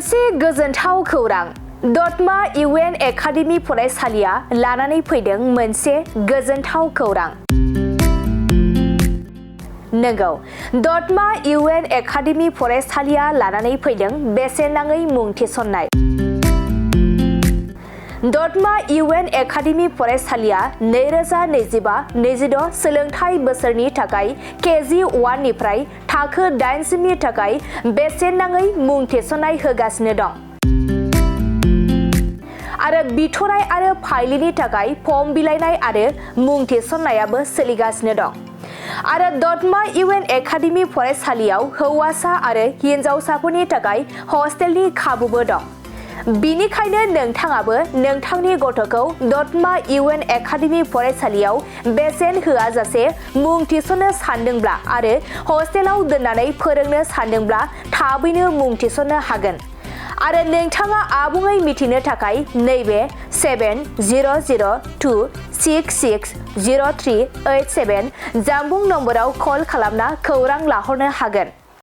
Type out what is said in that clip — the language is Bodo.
मोनसे गोजोनथाव खौरां दतमा इउएन एकाडेमि फरायसालिया लानानै फैदों मोनसे गोजोनथाव खौरां। नंगौ, दतमा इउएन एकाडेमि फरायसालिया लानानै फैदों बेसेन नाङै मुं थिसननाय। दतमा इउएन एकाडेमि फरायसालिया 2025-26 सोलोंथाइ बोसोरनि थाखाय KG1 निफ्राय थाखो 8 नि थाखाय बेसेन नाङै मुं थिसननाय होगासिनो दं। आरो बिथराइ आरो फाइलिनि थाखाय फर्म बिलाइनाय आरो मुं थिसननायाबो सोलिगासिनो दं। आरो दतमा इउएन एकाडेमि फरायसालियाव हौवासा आरो हिनजावसाफोरनि थाखाय हस्टेलनि खाबुबो दं। बिनिखायनो नोंथाङाबो नोंथांनि गथ'खौ दतमा इउएन एकाडेमि फरायसालियाव बेसेन होआजासे मुं थिसननो सानदोंब्ला आरो हस्टेलाव दोननानै फोरोंनो सानदोंब्ला थाबैनो मुं थिसननो हागोन। आरो नोंथाङा आबुङै मिथिनो थाखाय नैबे 7002660387 जानबुं नम्बराव कल खालामना खौरां लाहरनो हागोन।